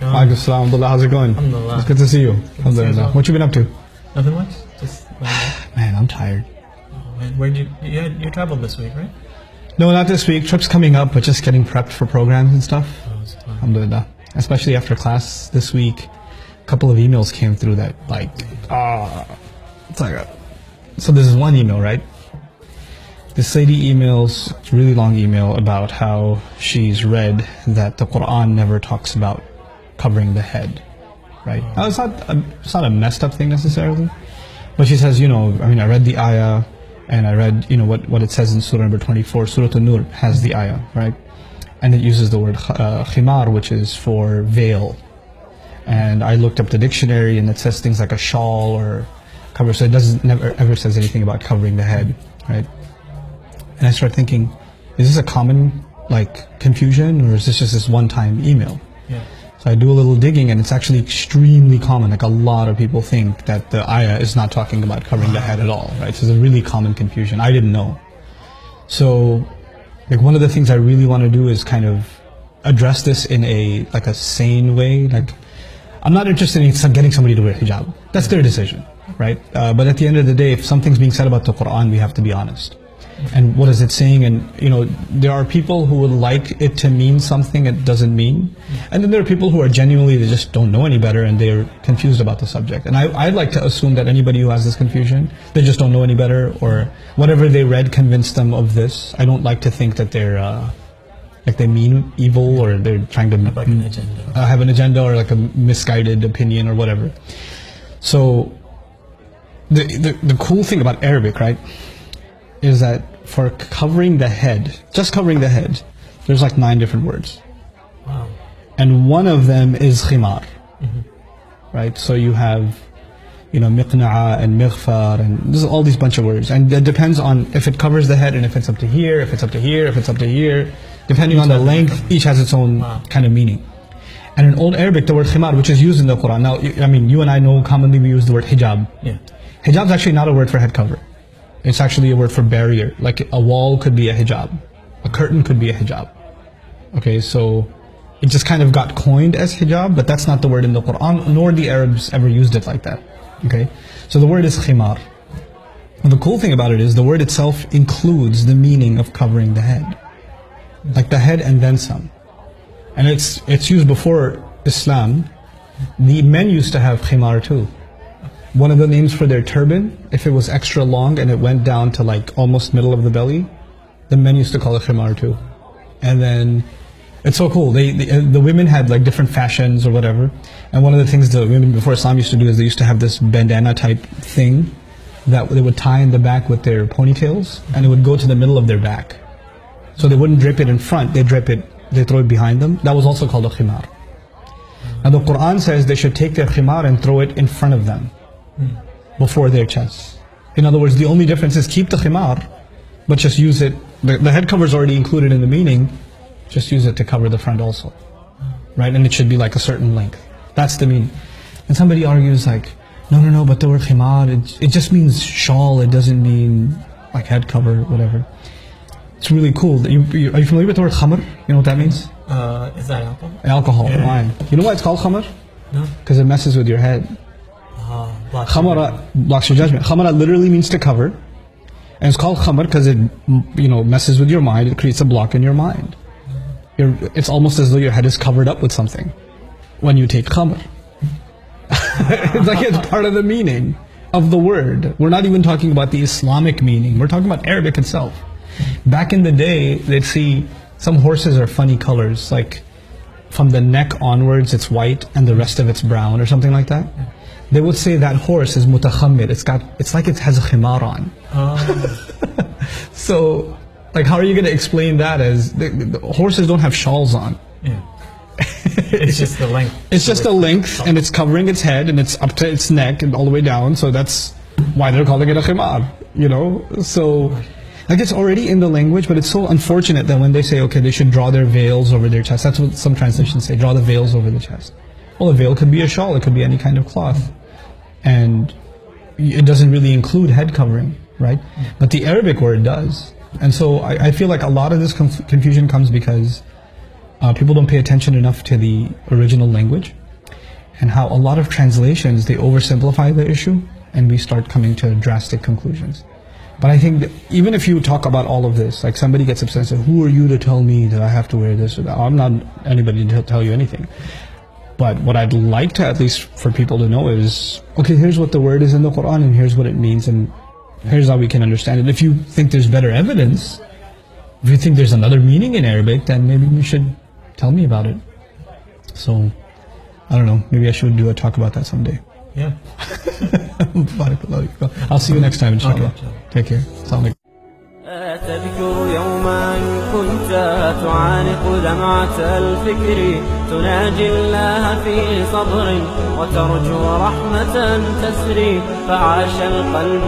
Alaikum salam. How's it going? Alhamdulillah. It's good to see you. Alhamdulillah. What you been up to? Nothing much. Just Man, I'm tired. oh, man. Where'd you traveled this week, right? No, not this week. Trip's coming up, but just getting prepped for programs and stuff. Oh, it's fine. Alhamdulillah. Especially after class this week, a couple of emails came through that it's like so this is one email, right? This lady emails, it's a really long email about how she's read that the Quran never talks about covering the head, right? Now, it's not a messed up thing necessarily, but she says, I read the ayah, and I read, what it says in Surah number 24, Surah An-Nur has the ayah, right? And it uses the word khimar, which is for veil. And I looked up the dictionary, and it says things like a shawl or cover, so it never ever says anything about covering the head, right? And I started thinking, is this a common confusion, or is this just this one-time email? Yeah. So I do a little digging, and it's actually extremely common. A lot of people think that the ayah is not talking about covering the head at all, right? So it's a really common confusion. I didn't know. So, one of the things I really want to do is kind of address this in a sane way. I'm not interested in getting somebody to wear hijab. That's their decision, right? But at the end of the day, if something's being said about the Quran, we have to be honest. And what is it saying? And there are people who would like it to mean something it doesn't mean, and then there are people who are genuinely, they just don't know any better and they're confused about the subject. And I'd like to assume that anybody who has this confusion, they just don't know any better, or whatever they read convinced them of this. I don't like to think that they're they mean evil, or they're trying to Have an agenda. have an agenda, or a misguided opinion or whatever. So the cool thing about Arabic, right, is that for covering the head, just covering the head, there's 9 different words. Wow. And one of them is khimar. Right? So you have, miqna'a and mighfar, and there's all these bunch of words. And it depends on if it covers the head, and if it's up to here, if it's up to here, if it's up to here. Depending on the length, each has its own kind of meaning. And in Old Arabic, the word khimar, which is used in the Quran. Now, you and I know commonly we use the word hijab. Yeah. Hijab is actually not a word for head cover. It's actually a word for barrier. Like a wall could be a hijab. A curtain could be a hijab. Okay, so it just kind of got coined as hijab, but that's not the word in the Quran, nor the Arabs ever used it like that. Okay, so the word is khimar. And the cool thing about it is the word itself includes the meaning of covering the head. Like the head and then some. And it's used before Islam. The men used to have khimar too. One of the names for their turban, if it was extra long and it went down to almost middle of the belly, the men used to call it khimar too. And then it's so cool. The women had different fashions or whatever. And one of the things the women before Islam used to do is they used to have this bandana type thing that they would tie in the back with their ponytails, and it would go to the middle of their back. So they wouldn't drape it in front, they throw it behind them. That was also called a khimar. Now the Quran says they should take their khimar and throw it in front of them, before their chest. In other words, the only difference is keep the khimar, but just use it. The head cover is already included in the meaning. Just use it to cover the front also, right? And it should be a certain length. That's the meaning. And somebody argues no, but the word khimar, it just means shawl. It doesn't mean head cover, whatever. It's really cool. Are you familiar with the word khamr? You know what that means? Is that alcohol? Alcohol, Yeah. wine. You know why it's called khamr? No. Because it messes with your head. Khamara blocks your judgment. Khamara literally means to cover, and it's called khamar because it messes with your mind. It creates a block in your mind. It's almost as though your head is covered up with something when you take khamar. It's part of the meaning of the word. We're not even talking about the Islamic meaning. We're talking about Arabic itself. Back in the day, they'd see some horses are funny colors, from the neck onwards it's white and the rest of it's brown or something like that. They would say that horse is mutakhammir. It's like it has a khimar on. So, how are you going to explain that as the horses don't have shawls on? Yeah. It's just the length. It's just the length, and it's covering its head, and it's up to its neck and all the way down. So that's why they're calling it a khimar. So it's already in the language, but it's so unfortunate that when they say, okay, they should draw their veils over their chest. That's what some translations say, draw the veils over the chest. Well, a veil could be a shawl, it could be any kind of cloth. And, it doesn't really include head covering, right? But the Arabic word does. And so I feel like a lot of this confusion comes because people don't pay attention enough to the original language, and how a lot of translations, they oversimplify the issue and we start coming to drastic conclusions. But I think that even if you talk about all of this, like somebody gets upset and says, who are you to tell me that I have to wear this or that? I'm not anybody to tell you anything. But what I'd like to, at least for people to know, is, okay, here's what the word is in the Quran and here's what it means and here's how we can understand it. If you think there's better evidence, if you think there's another meaning in Arabic, then maybe you should tell me about it. So, I don't know, maybe I should do a talk about that someday. Yeah. I'll see you next time, inshallah. Okay. Take care. Assalamu alaikum. تذكر يوما كنت تعانق دمعة الفكر تناجي الله في صبر وترجو رحمة تسري فعاش القلب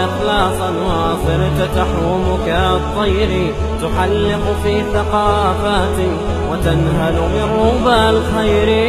إخلاصا وصرت تحوم كالطير تحلق في ثقافات وتنهل من ربى الخير